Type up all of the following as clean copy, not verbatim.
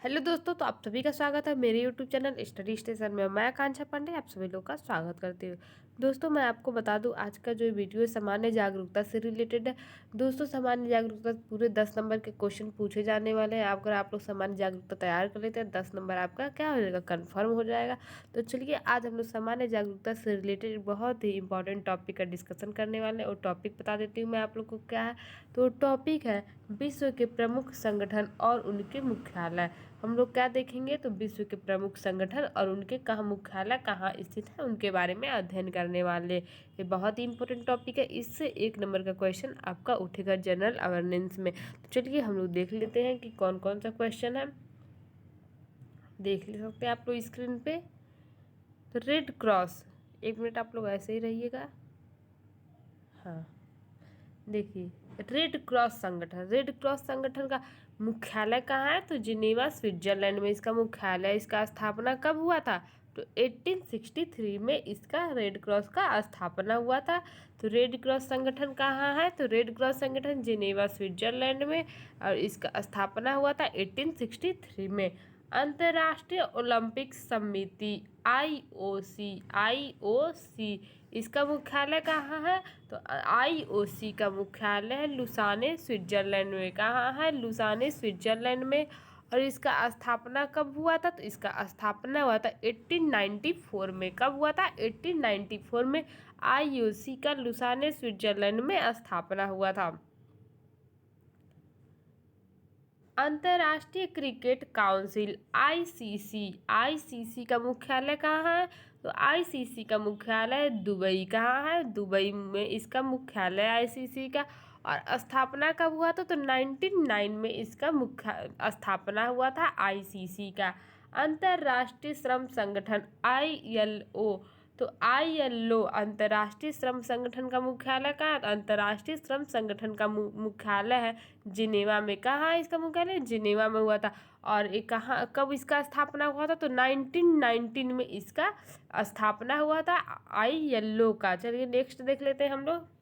Hello दोस्तों, तो आप सभी का स्वागत है मेरे यूट्यूब चैनल स्टडी स्टेशन में। मैं आकांक्षा पांडे आप सभी लोग का स्वागत करती हूँ। दोस्तों, मैं आपको बता दूं आज का जो वीडियो है सामान्य जागरूकता से रिलेटेड है। दोस्तों, सामान्य जागरूकता पूरे 10 नंबर के क्वेश्चन पूछे जाने वाले हैं। अगर आप लोग सामान्य जागरूकता तैयार कर लेते हैं 10 नंबर आपका क्या हो जाएगा, कन्फर्म हो जाएगा। तो चलिए आज हम लोग सामान्य जागरूकता से रिलेटेड बहुत ही इंपॉर्टेंट टॉपिक का डिस्कशन करने वाले हैं। और टॉपिक बता देती हूँ मैं आप लोग को क्या है। तो टॉपिक है विश्व के प्रमुख संगठन और उनके मुख्यालय। हम लोग क्या देखेंगे, तो विश्व के प्रमुख संगठन और उनके मुख्यालय कहाँ स्थित है उनके बारे में अध्ययन करने वाले। ये बहुत ही इंपॉर्टेंट टॉपिक है। इससे 1 नंबर का क्वेश्चन आपका उठेगा जनरल अवेयरनेस में। तो चलिए हम लोग देख लेते हैं कि कौन कौन सा क्वेश्चन है। देख ले सकते हैं आप लोग स्क्रीन पे। तो रेड क्रॉस, 1 मिनट आप लोग ऐसे ही रहिएगा। हाँ, देखिए रेड क्रॉस संगठन का मुख्यालय कहाँ है, तो जिनेवा स्विट्जरलैंड में इसका मुख्यालय। इसका स्थापना कब हुआ था, तो 1863 में इसका रेड क्रॉस का स्थापना हुआ था। तो रेड क्रॉस संगठन कहाँ है, तो रेड क्रॉस संगठन जिनेवा स्विट्जरलैंड में, और इसका स्थापना हुआ था 1863 में। अंतर्राष्ट्रीय ओलंपिक समिति आईओसी इसका मुख्यालय कहाँ है, तो आईओसी का मुख्यालय है लुसाने स्विट्जरलैंड में। कहाँ है, लुसाने स्विट्जरलैंड में। और इसका स्थापना कब हुआ था, तो इसका स्थापना हुआ था 1894 में। कब हुआ था, 1894 में आईओसी का लुसाने स्विट्जरलैंड में स्थापना हुआ था। अंतर्राष्ट्रीय क्रिकेट काउंसिल आईसीसी का मुख्यालय कहाँ है, तो आईसीसी का मुख्यालय दुबई। कहाँ है, दुबई में इसका मुख्यालय आईसीसी का। और स्थापना कब हुआ था, तो 1909 में इसका मुख्य स्थापना हुआ था आईसीसी का। अंतर्राष्ट्रीय श्रम संगठन आईएलओ, तो आईएलओ अंतर्राष्ट्रीय श्रम संगठन का मुख्यालय कहाँ है, अंतर्राष्ट्रीय श्रम संगठन का मुख्यालय है जिनेवा में। कहाँ है इसका मुख्यालय, जिनेवा में हुआ था। और ये कहाँ कब इसका स्थापना हुआ था, तो 1919 में इसका स्थापना हुआ था आईएलओ का। चलिए नेक्स्ट देख लेते हैं हम लोग।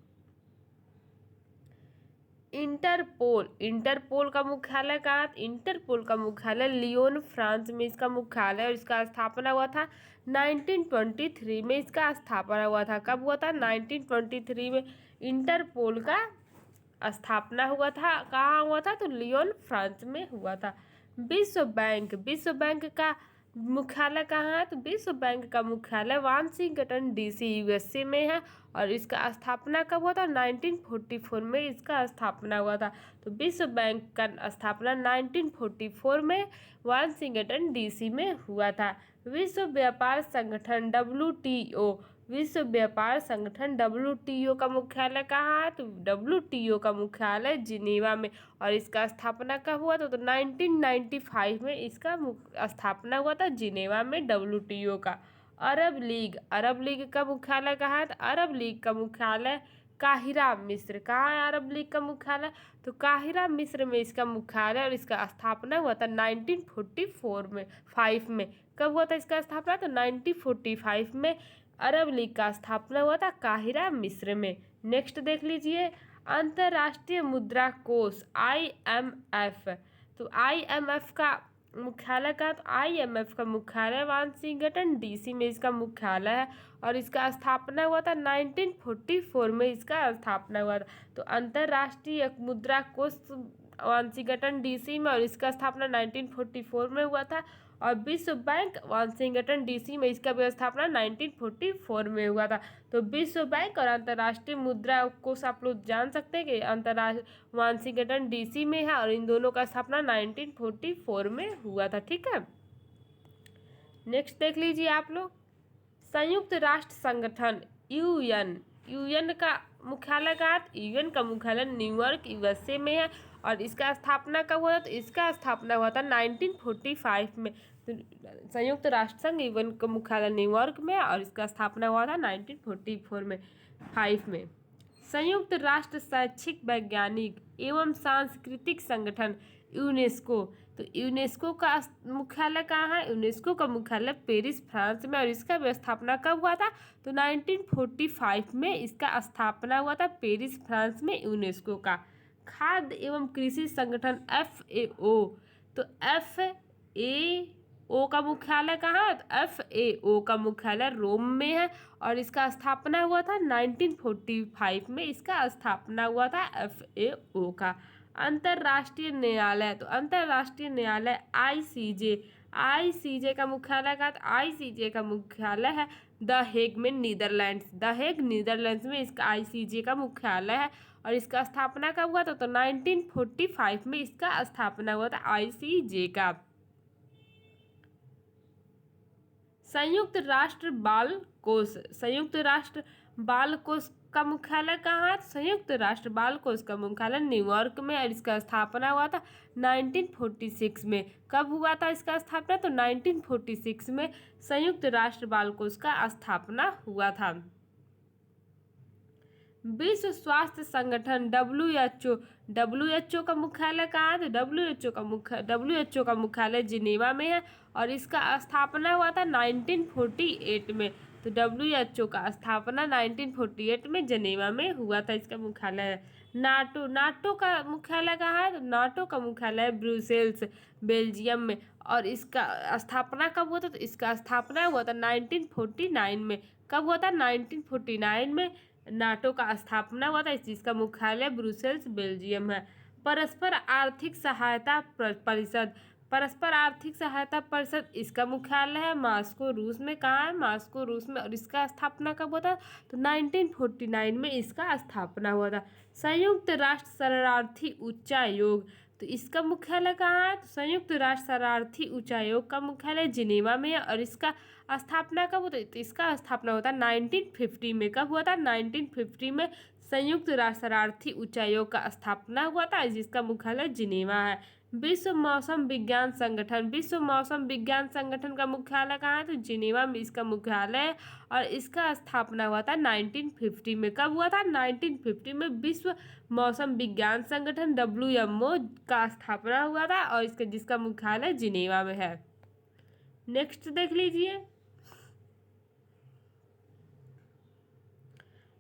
इंटरपोल का मुख्यालय कहाँ, इंटरपोल का मुख्यालय लियोन फ्रांस में इसका मुख्यालय। और इसका स्थापना हुआ था 1923 में। इसका स्थापना हुआ था, कब हुआ था, 1923 में इंटरपोल का स्थापना हुआ था। कहाँ हुआ था, तो लियोन फ्रांस में हुआ था। विश्व बैंक का मुख्यालय कहाँ है, तो विश्व बैंक का मुख्यालय वाशिंगटन डीसी यूएसए में है। और इसका स्थापना कब हुआ था, 1944 में इसका स्थापना हुआ था। तो विश्व बैंक का स्थापना 1944 में वाशिंगटन डीसी में हुआ था। विश्व व्यापार संगठन डब्ल्यूटीओ का मुख्यालय कहाँ है, तो डब्ल्यूटीओ का मुख्यालय जिनेवा में। और इसका स्थापना कब हुआ था, तो 1995 में इसका स्थापना हुआ था जिनेवा में डब्ल्यूटीओ का। अरब लीग का मुख्यालय कहाँ है, तो अरब लीग का मुख्यालय काहिरा मिस्र। कहाँ है अरब लीग का मुख्यालय, तो काहिरा मिस्र में इसका मुख्यालय। और इसका स्थापना हुआ था 1945 में। कब हुआ था इसका स्थापना, तो 1945 में अरब लीग का स्थापना हुआ था काहिरा मिस्र में। नेक्स्ट देख लीजिए, अंतर्राष्ट्रीय मुद्रा कोष आईएमएफ। तो आईएमएफ का मुख्यालय का, तो आईएमएफ का मुख्यालय वाशिंगटन डीसी में इसका मुख्यालय है। और इसका स्थापना हुआ था 1944 में इसका स्थापना हुआ था। तो अंतर्राष्ट्रीय मुद्रा कोष वाशिंगटन डीसी में, और इसका स्थापना 1944 में हुआ था। और विश्व बैंक वाशिंगटन डीसी में, इसका भी स्थापना 1944 में हुआ था। तो विश्व बैंक और अंतर्राष्ट्रीय मुद्रा कोष आप लोग जान सकते हैं कि अंतर्राष्ट्रीय वाशिंगटन डीसी में है, और इन दोनों का स्थापना 1944 में हुआ था। ठीक है, नेक्स्ट देख लीजिए आप लोग। संयुक्त राष्ट्र संगठन यूएन का मुख्यालय कहाँ है, यूएन का मुख्यालय न्यूयॉर्क यूएसए में है। और इसका स्थापना कब हुआ था, तो इसका स्थापना हुआ था 1945 में। तो संयुक्त राष्ट्र संघ यूएन का मुख्यालय न्यूयॉर्क में, और इसका स्थापना हुआ था 1944 में 5 में। संयुक्त राष्ट्र शैक्षिक वैज्ञानिक एवं सांस्कृतिक संगठन यूनेस्को, तो यूनेस्को का मुख्यालय कहाँ है, यूनेस्को का मुख्यालय पेरिस फ्रांस में। और इसका स्थापना कब हुआ था, तो 1945 में इसका स्थापना हुआ था पेरिस फ्रांस में यूनेस्को का। खाद्य एवं कृषि संगठन एफएओ, तो FAO का मुख्यालय कहाँ है? तो FAO का मुख्यालय रोम में है और इसका स्थापना हुआ था 1945 में। इसका स्थापना हुआ था FAO का। अंतर्राष्ट्रीय न्यायालय, तो अंतर्राष्ट्रीय न्यायालय ICJ का मुख्यालय कहाँ? तो ICJ का मुख्यालय है द हेग में, नीदरलैंड्स। द हेग नीदरलैंड्स में इसका ICJ का मुख्यालय है और इसका स्थापना कब हुआ था? तो 1945 में इसका स्थापना हुआ था ICJ का। संयुक्त राष्ट्र बाल कोष, संयुक्त राष्ट्र बाल कोष का मुख्यालय कहाँ है? संयुक्त राष्ट्र बाल कोष का मुख्यालय न्यूयॉर्क में और इसका स्थापना हुआ था 1946 में। कब हुआ था इसका स्थापना? तो 1946 में संयुक्त राष्ट्र बाल कोष का स्थापना हुआ था। विश्व स्वास्थ्य संगठन WHO का मुख्यालय कहाँ है? तो WHO का मुख्यालय जिनेवा में है और इसका स्थापना हुआ था 1948 में। तो WHO का स्थापना 1948 में जिनेवा में हुआ था, इसका मुख्यालय है। नाटो का मुख्यालय कहाँ है? तो नाटो का मुख्यालय ब्रुसेल्स, बेल्जियम में और इसका स्थापना कब हुआ था? तो इसका स्थापना हुआ था 1949 में। कब हुआ था? 1949 में नाटो का स्थापना हुआ था, जिसका मुख्यालय ब्रुसेल्स, बेल्जियम है। परस्पर आर्थिक सहायता परिषद, परस्पर आर्थिक सहायता परिषद, इसका मुख्यालय है मॉस्को, रूस में। कहाँ है? मॉस्को, रूस में और इसका स्थापना कब हुआ था? तो 1949 में इसका स्थापना हुआ था। संयुक्त राष्ट्र शरणार्थी उच्चायोग, तो इसका मुख्यालय कहाँ है? तो संयुक्त राष्ट्र शरणार्थी उच्चायोग का मुख्यालय जिनेवा में है और इसका स्थापना कब होता है? तो इसका स्थापना होता है 1950 में। कब हुआ था? 1950 में संयुक्त राष्ट्र शरणार्थी उच्चायोग का स्थापना हुआ था, जिसका मुख्यालय जिनेवा है। विश्व मौसम विज्ञान संगठन, विश्व मौसम विज्ञान संगठन का मुख्यालय कहाँ है? तो जिनेवा में इसका मुख्यालय है और इसका स्थापना हुआ था 1950 में। कब हुआ था? 1950 में विश्व मौसम विज्ञान संगठन WMO का स्थापना हुआ था और इसका जिसका मुख्यालय जिनेवा में है। नेक्स्ट देख लीजिए,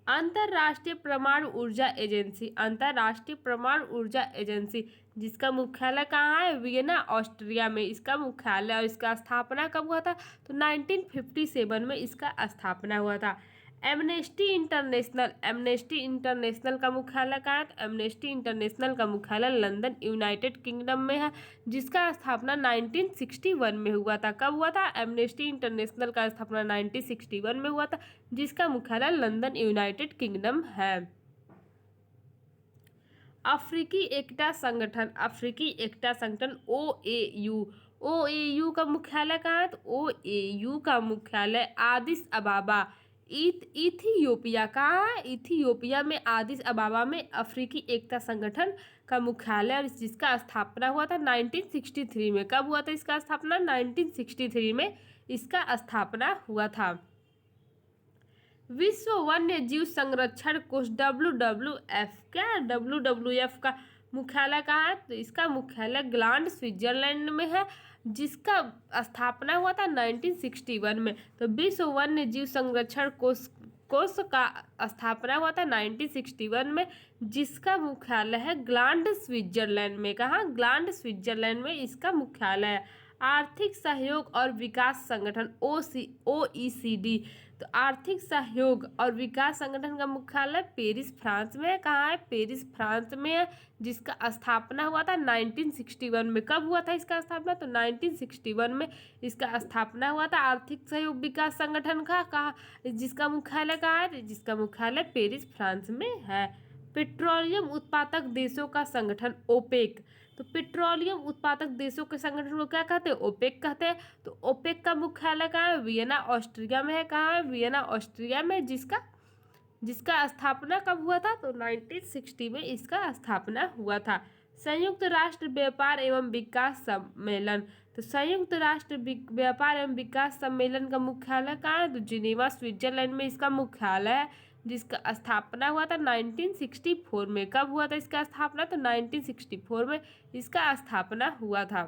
अंतर्राष्ट्रीय परमाणु ऊर्जा एजेंसी, अंतर्राष्ट्रीय परमाणु ऊर्जा एजेंसी जिसका मुख्यालय कहाँ है? वियना, ऑस्ट्रिया में इसका मुख्यालय और इसका स्थापना कब हुआ था? तो 1957 में इसका स्थापना हुआ था। एमनेस्टी इंटरनेशनल, एमनेस्टी इंटरनेशनल का मुख्यालय कहाँ है? तो एमनेस्टी इंटरनेशनल का मुख्यालय लंदन, यूनाइटेड किंगडम में है, जिसका स्थापना 1961 में हुआ था। कब हुआ था? एमनेस्टी इंटरनेशनल का स्थापना 1961 में हुआ था, जिसका मुख्यालय लंदन, यूनाइटेड किंगडम है। अफ्रीकी एकता संगठन, अफ्रीकी एकता संगठन OAU, OAU का मुख्यालय कहाँ है? तो OAU का मुख्यालय आदिस अबाबा, इथियोपिया। कहाँ है? इथियोपिया में, आदिस अबाबा में अफ्रीकी एकता संगठन का मुख्यालय और जिसका स्थापना हुआ था 1963 में। कब हुआ था इसका स्थापना? 1963 में इसका स्थापना हुआ था। विश्व वन्य जीव संरक्षण कोष WWF, क्या है? WWF का मुख्यालय कहाँ है? तो इसका मुख्यालय ग्लांड, स्विट्जरलैंड में है, जिसका स्थापना हुआ था 1961 में। तो विश्व वन्य जीव संरक्षण कोष का स्थापना हुआ था 1961 में, जिसका मुख्यालय है ग्लांड, स्विट्जरलैंड में। कहाँ? ग्लांड, स्विट्जरलैंड में इसका मुख्यालय है। आर्थिक सहयोग और विकास संगठन OECD, तो आर्थिक सहयोग और विकास संगठन का मुख्यालय पेरिस, फ्रांस में है। कहाँ है? पेरिस, फ्रांस में है, जिसका स्थापना हुआ था 1961 में। कब हुआ था इसका स्थापना? तो 1961 में इसका स्थापना हुआ था आर्थिक सहयोग विकास संगठन का। कहाँ? जिसका मुख्यालय कहाँ है? जिसका मुख्यालय पेरिस, फ्रांस में है। पेट्रोलियम उत्पादक देशों का संगठन OPEC, तो पेट्रोलियम उत्पादक देशों के संगठन को क्या कहते हैं? OPEC कहते हैं। तो OPEC का मुख्यालय कहाँ है? वियना, ऑस्ट्रिया में है। कहाँ है? वियना, ऑस्ट्रिया में, जिसका स्थापना कब हुआ था? तो 1960 में इसका स्थापना हुआ था। संयुक्त राष्ट्र व्यापार एवं विकास सम्मेलन, तो संयुक्त राष्ट्र व्यापार एवं विकास सम्मेलन का मुख्यालय कहाँ है? तो जिनेवा, स्विट्जरलैंड में इसका मुख्यालय है, जिसका स्थापना हुआ था 1964 में। कब हुआ था इसका स्थापना? तो 1964 में इसका स्थापना हुआ था।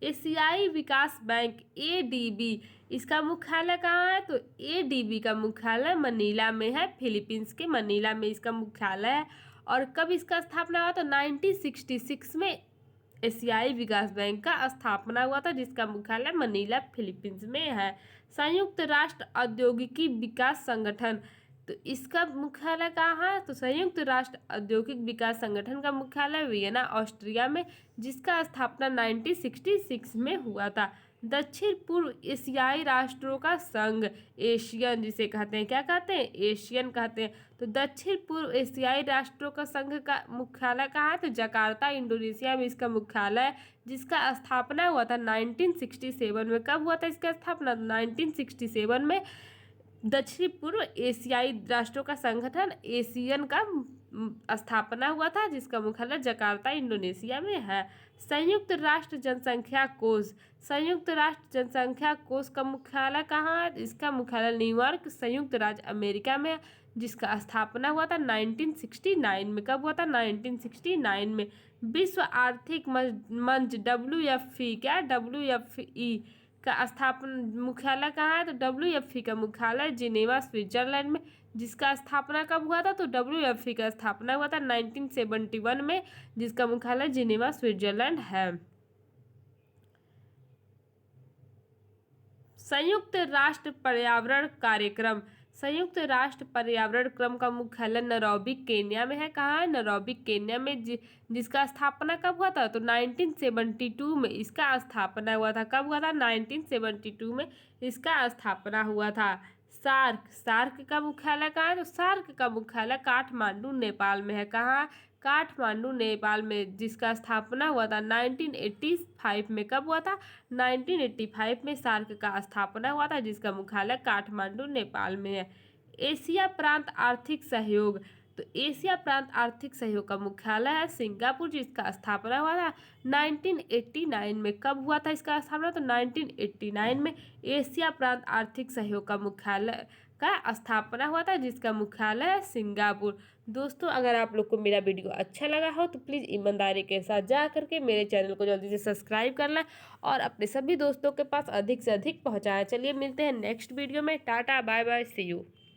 एशियाई विकास बैंक ADB, इसका मुख्यालय कहाँ है? तो ADB का मुख्यालय मनीला में है, फिलीपींस के मनीला में इसका मुख्यालय है और कब इसका स्थापना हुआ? तो 1966 में एशियाई विकास बैंक का स्थापना हुआ था, जिसका मुख्यालय मनीला फिलीपींस में है। संयुक्त राष्ट्र औद्योगिकी विकास संगठन, तो इसका मुख्यालय कहाँ है? तो संयुक्त राष्ट्र औद्योगिक विकास संगठन का मुख्यालय वियना ऑस्ट्रिया में, जिसका स्थापना 1966 में हुआ था। दक्षिण पूर्व एशियाई राष्ट्रों का संघ, एशियन जिसे कहते हैं, क्या कहते हैं? एशियन कहते हैं। तो दक्षिण पूर्व एशियाई राष्ट्रों का संघ का मुख्यालय कहाँ है? तो जकार्ता इंडोनेशिया में इसका मुख्यालय है, जिसका स्थापना हुआ था 1967 में। कब हुआ था इसका स्थापना? 1967 में। दक्षिण पूर्व एशियाई राष्ट्रों का संगठन एशियन का स्थापना हुआ था, जिसका मुख्यालय जकार्ता इंडोनेशिया में है। संयुक्त राष्ट्र जनसंख्या कोष, संयुक्त राष्ट्र जनसंख्या कोष का मुख्यालय कहाँ है? इसका मुख्यालय न्यूयॉर्क, संयुक्त राज्य अमेरिका में, जिसका स्थापना हुआ था 1969 में। कब हुआ था? 1969 में। विश्व आर्थिक मंच WFP, क्या? WFE का स्थापना मुख्यालय कहाँ है? तो WFP का मुख्यालय जिनेवा स्विट्जरलैंड में, जिसका स्थापना कब हुआ था? तो WFP का स्थापना हुआ था 1971 में, जिसका मुख्यालय जिनेवा स्विट्जरलैंड है। संयुक्त राष्ट्र पर्यावरण कार्यक्रम, संयुक्त राष्ट्र पर्यावरण क्रम का मुख्यालय नैरोबी केन्या में है। कहाँ है? नैरोबी केन्या में, जिसका स्थापना कब हुआ था? तो 1972 में इसका स्थापना हुआ था। कब हुआ था? 1972 में इसका स्थापना हुआ था। सार्क, सार्क का मुख्यालय कहाँ है? तो सार्क का मुख्यालय काठमांडू नेपाल में है। कहाँ? काठमांडू नेपाल में, जिसका स्थापना हुआ था 1985 में। कब हुआ था? 1985 में सार्क का स्थापना हुआ था, जिसका मुख्यालय काठमांडू नेपाल में है। एशिया प्रांत आर्थिक सहयोग, तो एशिया प्रांत आर्थिक सहयोग का मुख्यालय है सिंगापुर, जिसका स्थापना हुआ था 1989 में। कब हुआ था इसका स्थापना? तो 1989 में एशिया प्रांत आर्थिक सहयोग का मुख्यालय का स्थापना हुआ था, जिसका मुख्यालय है सिंगापुर। दोस्तों, अगर आप लोग को मेरा वीडियो अच्छा लगा हो तो प्लीज़ ईमानदारी के साथ जा करके मेरे चैनल को जल्दी से सब्सक्राइब करना और अपने सभी दोस्तों के पास अधिक से अधिक पहुंचाएं। चलिए मिलते हैं नेक्स्ट वीडियो में। Ta-ta, bye bye, see you.